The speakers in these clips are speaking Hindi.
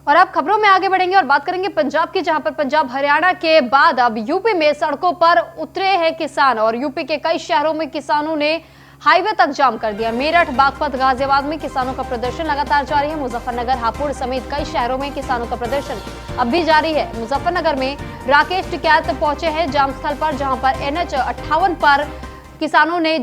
और अब खबरों में आगे बढ़ेंगे और बात करेंगे पंजाब की, जहां पर पंजाब हरियाणा के बाद अब यूपी में सड़कों पर उतरे हैं किसान और यूपी के कई शहरों में किसानों ने हाईवे तक जाम कर दिया। मेरठ, बागपत, गाजियाबाद में किसानों का प्रदर्शन लगातार जारी है। मुजफ्फरनगर, हापुड़ समेत कई शहरों में किसानों का प्रदर्शन अब भी जारी है। मुजफ्फरनगर में राकेश टिकैत पहुंचे हैं जाम स्थल पर, जहां पर NH 58 पर किसानों ने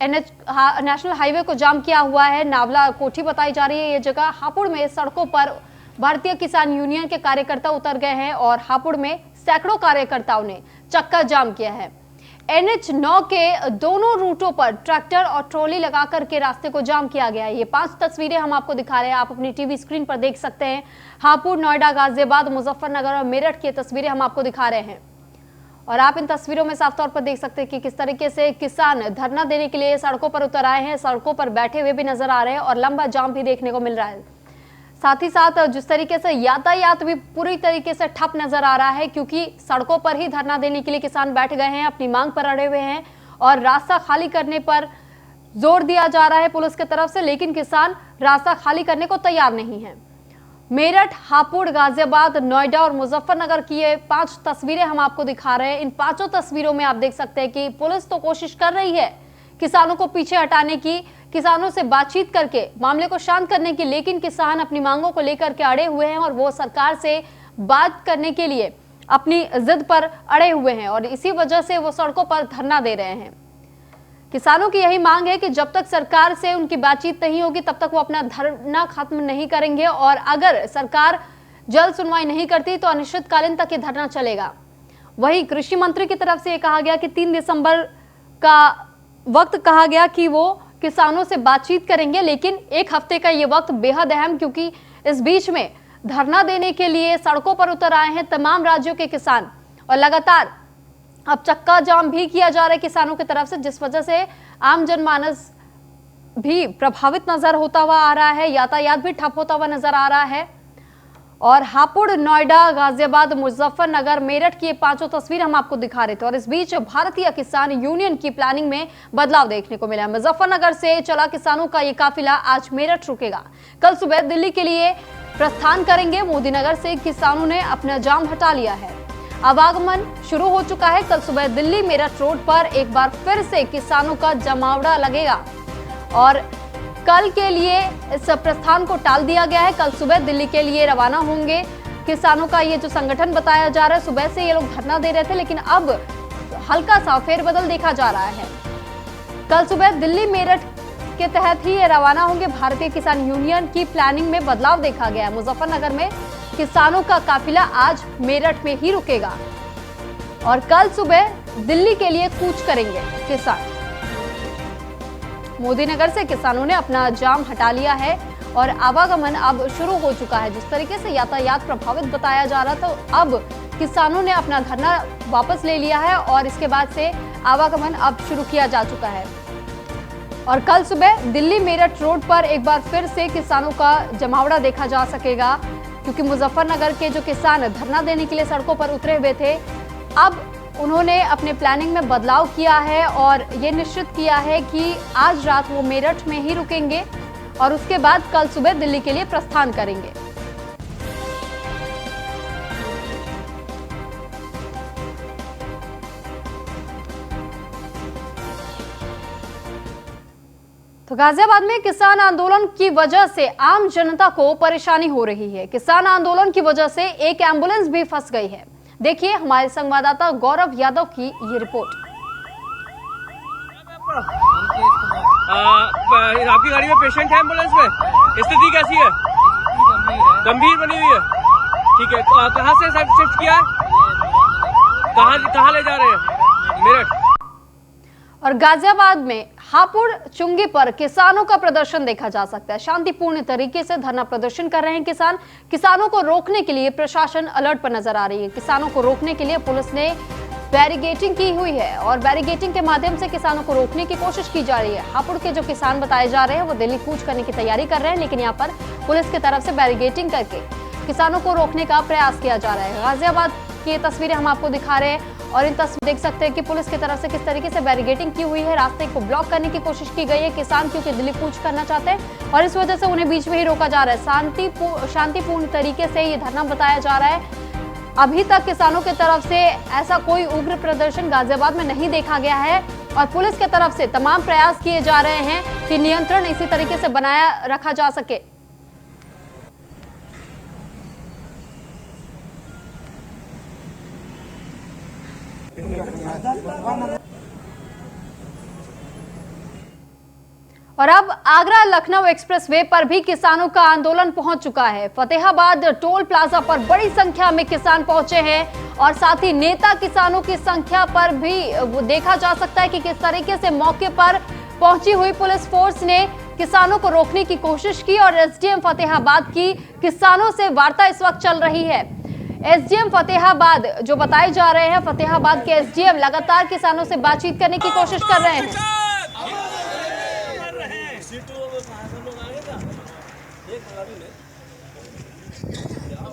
नेशनल हाईवे को जाम किया हुआ है। नावला कोठी बताई जा रही है ये जगह। हापुड़ में सड़कों पर भारतीय किसान यूनियन के कार्यकर्ता उतर गए हैं और हापुड़ में सैकड़ों कार्यकर्ताओं ने चक्का जाम किया है। NH 9 के दोनों रूटों पर ट्रैक्टर और ट्रॉली लगाकर के रास्ते को जाम किया गया है। ये 5 तस्वीरें हम आपको दिखा रहे हैं, आप अपनी टीवी स्क्रीन पर देख सकते हैं। हापुड़, नोएडा, गाजियाबाद, मुजफ्फरनगर और मेरठ की तस्वीरें हम आपको दिखा रहे हैं और आप इन तस्वीरों में साफ तौर पर देख सकते हैं कि किस तरीके से किसान धरना देने के लिए सड़कों पर उतर आए हैं। सड़कों पर बैठे हुए भी नजर आ रहे हैं और लंबा जाम भी देखने को मिल रहा है। साथ ही साथ जिस तरीके से यातायात भी पूरी तरीके से ठप नजर आ रहा है, क्योंकि सड़कों पर ही धरना देने के लिए किसान बैठ गए हैं, अपनी मांग पर अड़े हुए हैं और रास्ता खाली करने पर जोर दिया जा रहा है पुलिस की तरफ से, लेकिन किसान रास्ता खाली करने को तैयार नहीं है। मेरठ, हापुड़, गाजियाबाद, नोएडा और मुजफ्फरनगर की ये 5 तस्वीरें हम आपको दिखा रहे हैं। इन 5 तस्वीरों में आप देख सकते हैं कि पुलिस तो कोशिश कर रही है किसानों को पीछे हटाने की, किसानों से बातचीत करके मामले को शांत करने की, लेकिन किसान अपनी मांगों को लेकर के अड़े हुए हैं और वो सरकार से बात करने के लिए अपनी जिद पर अड़े हुए हैं और इसी वजह से वो सड़कों पर धरना दे रहे हैं। किसानों की यही मांग है कि जब तक सरकार से उनकी बातचीत नहीं होगी तब तक वो अपना धरना खत्म नहीं करेंगे और अगर सरकार जल्द सुनवाई नहीं करती तो अनिश्चितकालीन तक ये धरना चलेगा। वहीं कृषि मंत्री की तरफ से ये कहा गया कि 3 दिसंबर का वक्त कहा गया कि वो किसानों से बातचीत करेंगे, लेकिन 1 हफ्ते का ये वक्त बेहद अहम, क्योंकि इस बीच में धरना देने के लिए सड़कों पर उतर आए हैं तमाम राज्यों के किसान और लगातार अब चक्का जाम भी किया जा रहा है किसानों की तरफ से, जिस वजह से आम जनमानस भी प्रभावित नजर होता हुआ आ रहा है, यातायात भी ठप होता हुआ नजर आ रहा है। और हापुड़, नोएडा, गाजियाबाद, मुजफ्फरनगर, मेरठ की ये 5 तस्वीर हम आपको दिखा रहे थे और इस बीच भारतीय किसान यूनियन की प्लानिंग में बदलाव देखने को मिला। मुजफ्फरनगर से चला किसानों का ये काफिला आज मेरठ रुकेगा। कल सुबह दिल्ली के लिए प्रस्थान करेंगे। मोदीनगर से किसानों ने अपना जाम हटा लिया है, आवागमन शुरू हो चुका है। कल सुबह दिल्ली मेरठ रोड पर एक बार फिर से किसानों का जमावड़ा लगेगा और कल के लिए इस प्रस्थान को टाल दिया गया है। कल सुबह दिल्ली के लिए रवाना होंगे किसानों का ये जो संगठन बताया जा रहा है। सुबह से ये लोग धरना दे रहे थे, लेकिन अब हल्का सा फेरबदल देखा जा रहा है। कल सुबह दिल्ली मेरठ के तहत ही ये रवाना होंगे। भारतीय किसान यूनियन की प्लानिंग में बदलाव देखा गया है। मुजफ्फरनगर में किसानों का काफिला आज मेरठ में ही रुकेगा और कल सुबह दिल्ली के लिए कूच करेंगे किसान। मोदीनगर से किसानों ने अपना जाम हटा लिया है और आवागमन अब शुरू हो चुका है। जिस तरीके से यातायात प्रभावित बताया जा रहा था, तो अब किसानों ने अपना धरना वापस ले लिया है और इसके बाद से आवागमन अब शुरू किया जा चुका है और कल सुबह दिल्ली मेरठ रोड पर एक बार फिर से किसानों का जमावड़ा देखा जा सकेगा, क्योंकि मुजफ्फरनगर के जो किसान धरना देने के लिए सड़कों पर उतरे हुए थे, अब उन्होंने अपने प्लानिंग में बदलाव किया है और ये निश्चित किया है कि आज रात वो मेरठ में ही रुकेंगे और उसके बाद कल सुबह दिल्ली के लिए प्रस्थान करेंगे। तो गाजियाबाद में किसान आंदोलन की वजह से आम जनता को परेशानी हो रही है। किसान आंदोलन की वजह से एक एम्बुलेंस भी फंस गई है। देखिए हमारे संवाददाता गौरव यादव की ये रिपोर्ट। आपकी गाड़ी में पेशेंट है, एम्बुलेंस में स्थिति कैसी है? गंभीर बनी हुई है। ठीक है, कहाँ से शिफ्ट किया है? कहाँ ले जा रहे हैं? मेरठ। और गाजियाबाद में हापुड़ चुंगी पर किसानों का प्रदर्शन देखा जा सकता है। शांतिपूर्ण तरीके से धरना प्रदर्शन कर रहे हैं किसान। किसानों को रोकने के लिए प्रशासन अलर्ट पर नजर आ रही है। किसानों को रोकने के लिए पुलिस ने बैरिगेटिंग की हुई है और बैरिगेटिंग के माध्यम से किसानों को रोकने की कोशिश की जा रही है। हापुड़ के जो किसान बताए जा रहे हैं वो दिल्ली कूच करने की तैयारी कर रहे हैं, लेकिन यहाँ पर पुलिस की तरफ से बैरिगेटिंग करके किसानों को रोकने का प्रयास किया जा रहा है। गाजियाबाद की ये तस्वीरें हम आपको दिखा रहे हैं और इन तस्वीर देख सकते हैं कि पुलिस की तरफ से किस तरीके से बैरिकेडिंग की हुई है, रास्ते को ब्लॉक करने की कोशिश की गई है। किसान क्योंकि दिल्ली कूच करना चाहते हैं और इस वजह से उन्हें बीच में ही रोका जा रहा है। शांतिपूर्ण तरीके से ये धरना बताया जा रहा है। अभी तक किसानों की तरफ से ऐसा कोई उग्र प्रदर्शन गाजियाबाद में नहीं देखा गया है और पुलिस की तरफ से तमाम प्रयास किए जा रहे हैं कि नियंत्रण इसी तरीके से बनाया रखा जा सके। और अब आगरा लखनऊ एक्सप्रेसवे पर भी किसानों का आंदोलन पहुंच चुका है। फतेहाबाद टोल प्लाजा पर बड़ी संख्या में किसान पहुंचे हैं और साथ ही नेता किसानों की संख्या पर भी देखा जा सकता है कि किस तरीके से मौके पर पहुंची हुई पुलिस फोर्स ने किसानों को रोकने की कोशिश की और एसडीएम फतेहाबाद की किसानों से वार्ता इस वक्त चल रही है। एसडीएम फतेहाबाद जो बताए जा रहे हैं, फतेहाबाद के एसडीएम लगातार किसानों से बातचीत करने की कोशिश कर रहे हैं।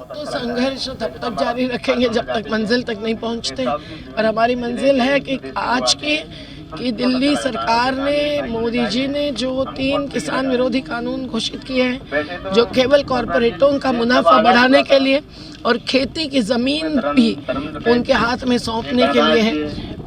तो संघर्ष तब तक जारी रखेंगे जब तक मंजिल तक नहीं पहुंचते। और हमारी मंजिल है कि आज की दिल्ली सरकार ने, मोदी जी ने जो 3 किसान विरोधी कानून घोषित किए हैं, जो केवल कॉरपोरेटों का मुनाफा बढ़ाने के लिए और खेती की जमीन भी उनके हाथ में सौंपने के लिए है,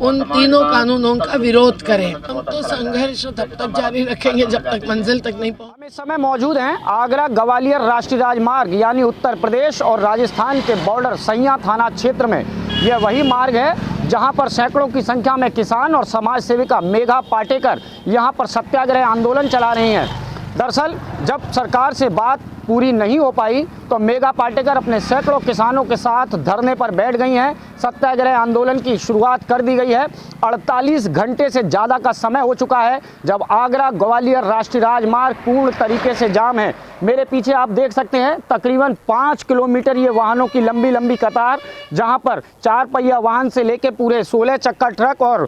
उन तीनों कानूनों का विरोध करें। हम तो संघर्ष तब तक जारी रखेंगे जब तक मंजिल तक नहीं पहुंचे। हम इस समय मौजूद हैं आगरा ग्वालियर राष्ट्रीय राजमार्ग यानी उत्तर प्रदेश और राजस्थान के बॉर्डर सैया थाना क्षेत्र में। यह वही मार्ग है जहां पर सैकड़ों की संख्या में किसान और समाज सेविका मेघा पाटेकर यहां पर सत्याग्रह आंदोलन चला रही हैं। दरअसल जब सरकार से बात पूरी नहीं हो पाई तो मेघा पाटेकर अपने सैकड़ों किसानों के साथ धरने पर बैठ गई हैं। सत्याग्रह आंदोलन की शुरुआत कर दी गई है। 48 घंटे से ज़्यादा का समय हो चुका है जब आगरा ग्वालियर राष्ट्रीय राजमार्ग पूर्ण तरीके से जाम है। मेरे पीछे आप देख सकते हैं तकरीबन 5 किलोमीटर ये वाहनों की लंबी लंबी कतार, जहां पर 4 पहिया वाहन से लेकर पूरे 16 चक्का ट्रक और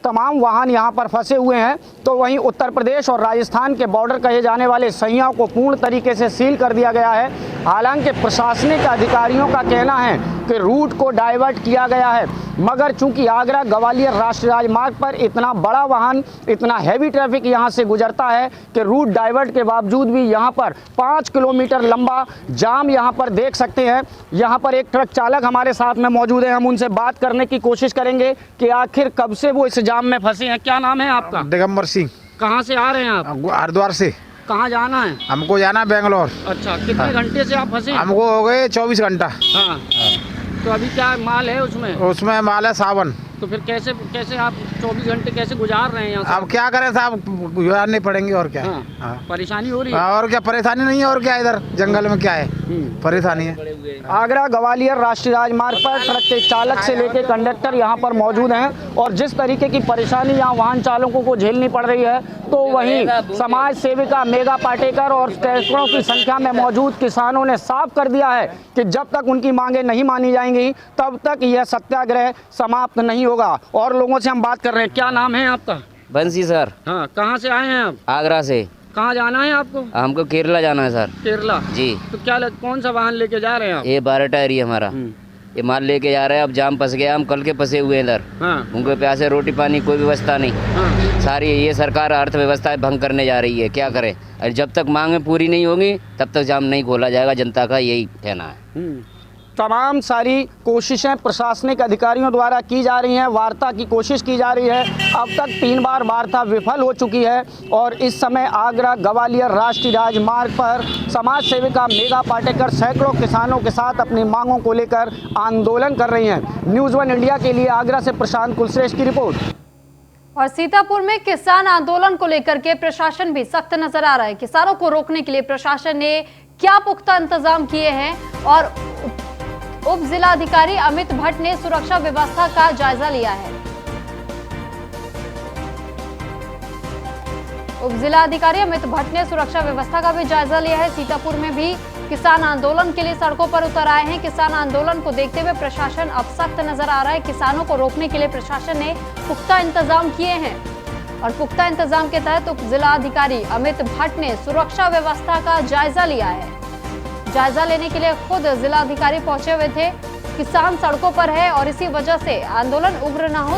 तमाम वाहन यहां पर फंसे हुए हैं। तो वहीं उत्तर प्रदेश और राजस्थान के बॉर्डर कहे जाने वाले सैया को पूर्ण तरीके से सील कर दिया गया है। हालांकि प्रशासनिक अधिकारियों का कहना है कि रूट को डाइवर्ट किया गया है, मगर चूंकि आगरा ग्वालियर राष्ट्रीय राजमार्ग पर इतना बड़ा वाहन, इतना हैवी ट्रैफिक यहां से गुजरता है कि रूट डाइवर्ट के बावजूद भी यहां पर 5 किलोमीटर लंबा जाम यहां पर देख सकते हैं। यहां पर एक ट्रक चालक हमारे साथ में मौजूद है, हम उनसे बात करने की कोशिश करेंगे कि आखिर कब से वो इस जाम में फंसे हैं। क्या नाम है आपका? दिगंबर सिंह। कहाँ से आ रहे हैं आप? हरिद्वार से। कहाँ जाना है? हमको जाना है बेंगलोर। अच्छा, कितने घंटे से आप फंसे? हमको हो गए 24 घंटा। हाँ। तो अभी क्या माल है उसमें? उसमें माल है सावन। तो फिर कैसे आप 24 घंटे कैसे गुजार रहे हैं यहाँ से? अब क्या करें साहब, गुजारने पड़ेंगे और क्या। हाँ। हाँ। परेशानी हो रही है? और क्या परेशानी नहीं है, और क्या इधर जंगल में क्या है परेशानी है। आगरा ग्वालियर राष्ट्रीय राजमार्ग पर ट्रक के चालक से लेकर कंडक्टर यहाँ पर मौजूद हैं और जिस तरीके की परेशानी यहाँ वाहन चालकों को झेलनी पड़ रही है, तो वहीं समाज सेविका मेघा पाटेकर और सैकड़ों की संख्या में मौजूद किसानों ने साफ कर दिया है कि जब तक उनकी मांगे नहीं मानी जाएंगी तब तक यह सत्याग्रह समाप्त नहीं होगा। और लोगों से हम बात कर रहे हैं। क्या नाम है आपका? बंसी सर। हाँ, कहाँ से आए हैं आप? आगरा से। कहाँ जाना है आपको? हमको केरला जाना है सर। केरला जी। तो क्या कौन सा वाहन लेके जा रहे हैं आप? ये 12 टायर ही हमारा, ये माल लेके जा रहे हैं। अब जाम फंस गया, हम कल के फंसे हुए हैं इधर। हाँ। उनको प्यासे रोटी पानी कोई व्यवस्था नहीं। हाँ। सारी ये सरकार अर्थव्यवस्था भंग करने जा रही है, क्या करें। और जब तक मांगे पूरी नहीं होंगी तब तक जाम नहीं खोला जाएगा, जनता का यही कहना है। तमाम सारी कोशिशें प्रशासनिक अधिकारियों द्वारा की जा रही हैं, वार्ता की कोशिश की जा रही है। अब तक 3 बार वार्ता विफल हो चुकी है और इस समय आगरा ग्वालियर राष्ट्रीय राजमार्ग पर समाज सेविका मेघा पाटेकर सैकड़ों किसानों के साथ अपनी मांगों को लेकर आंदोलन कर रही हैं। न्यूज़ 1 इंडिया के लिए आगरा से प्रशांत कुलश्रेष्ठ की रिपोर्ट। और सीतापुर में किसान आंदोलन को लेकर के प्रशासन भी सख्त नजर आ रहा है। किसानों को रोकने के लिए प्रशासन ने क्या पुख्ता इंतजाम किए हैं और उप जिलाधिकारी अमित भट्ट ने सुरक्षा व्यवस्था का जायजा लिया है। उप जिलाधिकारी अमित भट्ट ने सुरक्षा व्यवस्था का भी जायजा लिया है। सीतापुर में भी किसान आंदोलन के लिए सड़कों पर उतर आए हैं। किसान आंदोलन को देखते हुए प्रशासन अब सख्त नजर आ रहा है। किसानों को रोकने के लिए प्रशासन ने पुख्ता इंतजाम किए हैं और पुख्ता इंतजाम के तहत उप जिलाधिकारी अमित भट्ट ने सुरक्षा व्यवस्था का जायजा लिया है। जायजा लेने के लिए खुद जिलाधिकारी पहुंचे हुए थे किसान सड़कों पर है और इसी वजह से आंदोलन उग्र न हो,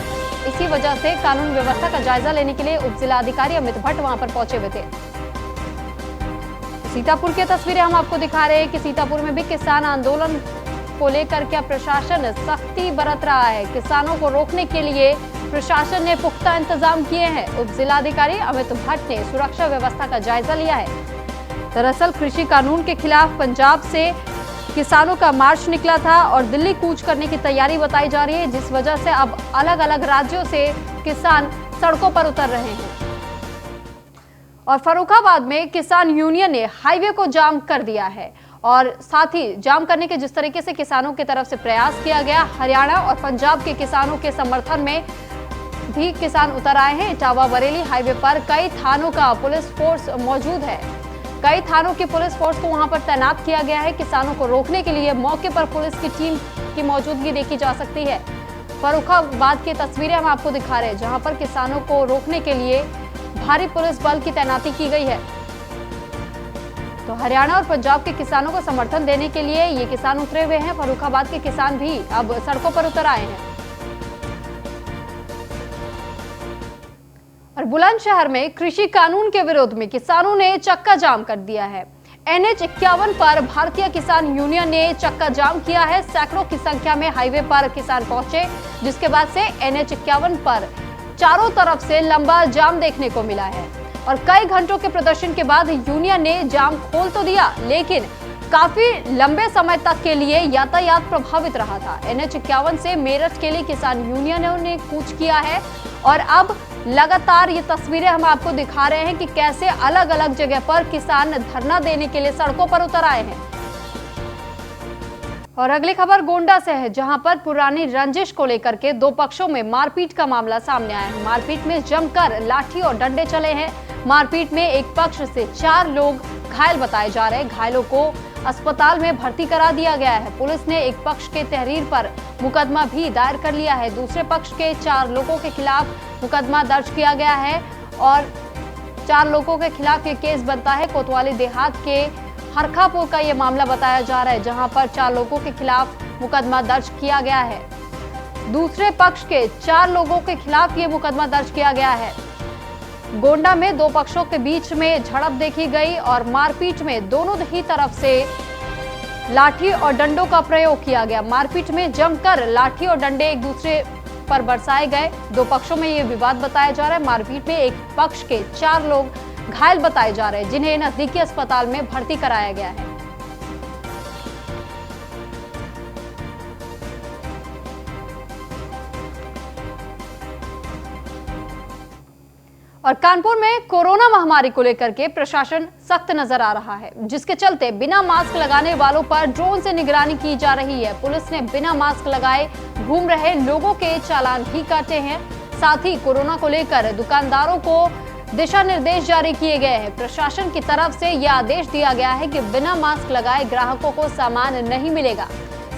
इसी वजह से कानून व्यवस्था का जायजा लेने के लिए उप जिलाधिकारी अमित भट्ट वहां पर पहुंचे हुए थे। सीतापुर की तस्वीरें हम आपको दिखा रहे हैं कि सीतापुर में भी किसान आंदोलन को लेकर क्या प्रशासन सख्ती बरत रहा है। किसानों को रोकने के लिए प्रशासन ने पुख्ता इंतजाम किए हैं। उप जिलाधिकारी अमित भट्ट ने सुरक्षा व्यवस्था का जायजा लिया है। दरअसल कृषि कानून के खिलाफ पंजाब से किसानों का मार्च निकला था और दिल्ली कूच करने की तैयारी बताई जा रही है, जिस वजह से अब अलग अलग राज्यों से किसान सड़कों पर उतर रहे हैं। और फर्रुखाबाद में किसान यूनियन ने हाईवे को जाम कर दिया है और साथ ही जाम करने के जिस तरीके से किसानों की तरफ से प्रयास किया गया, हरियाणा और पंजाब के किसानों के समर्थन में भी किसान उतर आए हैं। इटावा बरेली हाईवे पर कई थानों का पुलिस फोर्स मौजूद है। कई थानों की पुलिस फोर्स को वहां पर तैनात किया गया है। किसानों को रोकने के लिए मौके पर पुलिस की टीम की मौजूदगी देखी जा सकती है। फर्रुखाबाद की तस्वीरें हम आपको दिखा रहे हैं, जहां पर किसानों को रोकने के लिए भारी पुलिस बल की तैनाती की गई है। तो हरियाणा और पंजाब के किसानों को समर्थन देने के लिए ये किसान उतरे हुए हैं। फर्रुखाबाद के किसान भी अब सड़कों पर उतर आए हैं। और बुलंदशहर में कृषि कानून के विरोध में किसानों ने चक्का जाम कर दिया है। NH 51 पर भारतीय किसान यूनियन ने चक्का जाम किया है। सैकड़ों की संख्या में हाईवे पर किसान पहुंचे, जिसके बाद से NH 51 पर चारों तरफ से लंबा जाम देखने को मिला है। और कई घंटों के प्रदर्शन के बाद यूनियन ने जाम खोल तो दिया, लेकिन काफी लंबे समय तक के लिए यातायात प्रभावित रहा था। NH 51 से मेरठ के लिए किसान यूनियनों ने कूच किया है और अब लगातार ये तस्वीरें हम आपको दिखा रहे हैं कि कैसे अलग अलग जगह पर किसान धरना देने के लिए सड़कों पर उतर आए हैं। और अगली खबर गोंडा से है, जहां पर पुरानी रंजिश को लेकर के दो पक्षों में मारपीट का मामला सामने आया है। मारपीट में जमकर लाठी और डंडे चले हैं। मारपीट में एक पक्ष से 4 लोग घायल बताए जा रहे हैं। घायलों को अस्पताल में भर्ती करा दिया गया है। पुलिस ने एक पक्ष के तहरीर पर मुकदमा भी दायर कर लिया है। दूसरे पक्ष के 4 लोगों के खिलाफ मुकदमा दर्ज किया गया है और 4 लोगों के खिलाफ ये केस बनता है। कोतवाली देहात के हरखापुर का ये मामला बताया जा रहा है, जहां पर 4 लोगों के खिलाफ मुकदमा दर्ज किया गया है। दूसरे पक्ष के 4 लोगों के खिलाफ ये मुकदमा दर्ज किया गया है। गोंडा में दो पक्षों के बीच में झड़प देखी गई और मारपीट में दोनों ही तरफ से लाठी और डंडों का प्रयोग किया गया। मारपीट में जमकर लाठी और डंडे एक दूसरे पर बरसाए गए। दो पक्षों में ये विवाद बताया जा रहा है। मारपीट में एक पक्ष के 4 लोग घायल बताए जा रहे हैं, जिन्हें नजदीकी अस्पताल में भर्ती कराया गया है। और कानपुर में कोरोना महामारी को लेकर के प्रशासन सख्त नजर आ रहा है, जिसके चलते बिना मास्क लगाने वालों पर ड्रोन से निगरानी की जा रही है। पुलिस ने बिना मास्क लगाए घूम रहे लोगों के चालान भी काटे हैं। साथ ही कोरोना को लेकर दुकानदारों को दिशा निर्देश जारी किए गए हैं। प्रशासन की तरफ से यह आदेश दिया गया है कि बिना मास्क लगाए ग्राहकों को सामान नहीं मिलेगा।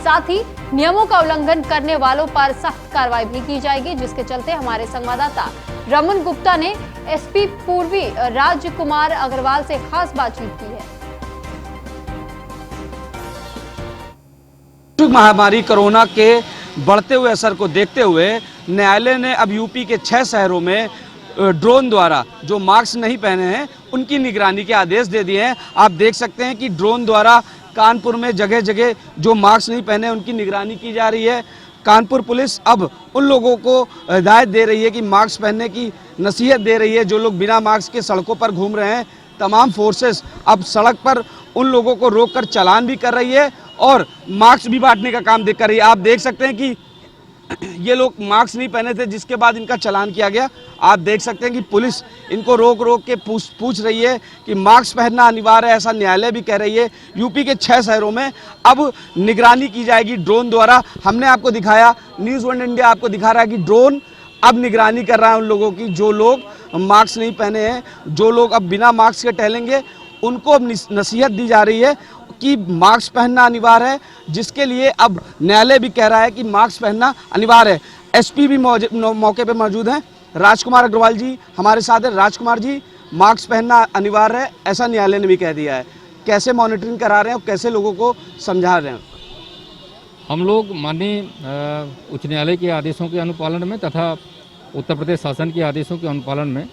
साथ ही नियमों का उल्लंघन करने वालों पर सख्त कार्रवाई भी की जाएगी, जिसके चलते हमारे संवाददाता रमन गुप्ता ने SP पूर्वी राजकुमार अग्रवाल से खास बातचीत की है। महामारी कोरोना के बढ़ते हुए असर को देखते हुए न्यायालय ने अब यूपी के 6 शहरों में ड्रोन द्वारा जो मास्क नहीं पहने हैं उनकी निगरानी के आदेश दे दिए हैं। आप देख सकते हैं कि ड्रोन द्वारा कानपुर में जगह जगह जो मास्क नहीं पहने उनकी निगरानी की जा रही है। कानपुर पुलिस अब उन लोगों को हिदायत दे रही है कि मास्क पहनने की नसीहत दे रही है। जो लोग बिना मास्क के सड़कों पर घूम रहे हैं, तमाम फोर्सेस अब सड़क पर उन लोगों को रोककर चालान भी कर रही है और मास्क भी बांटने का काम कर रही है। आप देख सकते हैं कि ये लोग मास्क नहीं पहने थे, जिसके बाद इनका चालान किया गया। आप देख सकते हैं कि पुलिस इनको रोक रोक के पूछ रही है कि मास्क पहनना अनिवार्य है, ऐसा न्यायालय भी कह रही है। यूपी के 6 शहरों में अब निगरानी की जाएगी ड्रोन द्वारा। हमने आपको दिखाया, न्यूज़ 1 इंडिया आपको दिखा रहा है कि ड्रोन अब निगरानी कर रहा है उन लोगों की जो लोग मास्क नहीं पहने हैं। जो लोग अब बिना मास्क के टहलेंगे उनको अब नसीहत दी जा रही है कि मास्क पहनना अनिवार्य है, जिसके लिए अब न्यायालय भी कह रहा है कि मास्क पहनना अनिवार्य है। SP भी मौके पे मौजूद हैं। राजकुमार अग्रवाल जी हमारे साथ हैं। राजकुमार जी, मास्क पहनना अनिवार्य है ऐसा न्यायालय ने भी कह दिया है, कैसे मॉनिटरिंग करा रहे हैं और कैसे लोगों को समझा रहे हैं? हम लोग माननीय उच्च न्यायालय के आदेशों के अनुपालन में तथा उत्तर प्रदेश शासन के आदेशों के अनुपालन में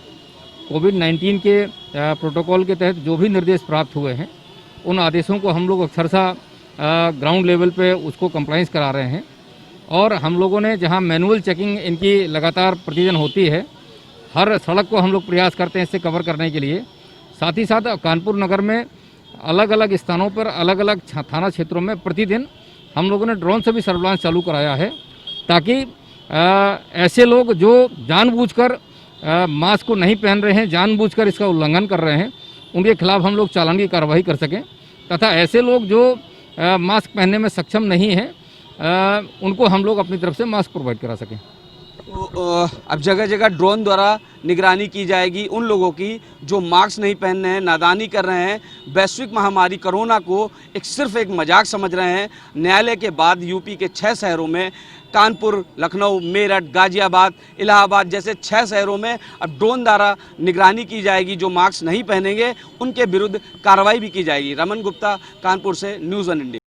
कोविड-19 के प्रोटोकॉल के तहत जो भी निर्देश प्राप्त हुए हैं उन आदेशों को हम लोग अक्षरशः ग्राउंड लेवल पे उसको कंप्लाइंस करा रहे हैं। और हम लोगों ने जहां मैनुअल चेकिंग इनकी लगातार प्रतिदिन होती है, हर सड़क को हम लोग प्रयास करते हैं इससे कवर करने के लिए। साथ ही साथ कानपुर नगर में अलग अलग स्थानों पर अलग अलग थाना क्षेत्रों में प्रतिदिन हम लोगों ने ड्रोन से भी सर्विलांस चालू कराया है, ताकि ऐसे लोग जो जानबूझकर मास्क को नहीं पहन रहे हैं, जानबूझकर इसका उल्लंघन कर रहे हैं, उनके खिलाफ हम लोग चालान की कार्रवाई कर सकें, तथा ऐसे लोग जो मास्क पहनने में सक्षम नहीं हैं उनको हम लोग अपनी तरफ से मास्क प्रोवाइड करा सकें। तो अब जगह जगह ड्रोन द्वारा निगरानी की जाएगी उन लोगों की जो मास्क नहीं पहन रहे हैं, नादानी कर रहे हैं, वैश्विक महामारी कोरोना को सिर्फ एक मजाक समझ रहे हैं। न्यायालय के बाद यूपी के 6 शहरों में, कानपुर, लखनऊ, मेरठ, गाजियाबाद, इलाहाबाद जैसे 6 शहरों में अब ड्रोन द्वारा निगरानी की जाएगी। जो मास्क नहीं पहनेंगे उनके विरुद्ध कार्रवाई भी की जाएगी। रमन गुप्ता, कानपुर से, न्यूज़ 1 इंडिया।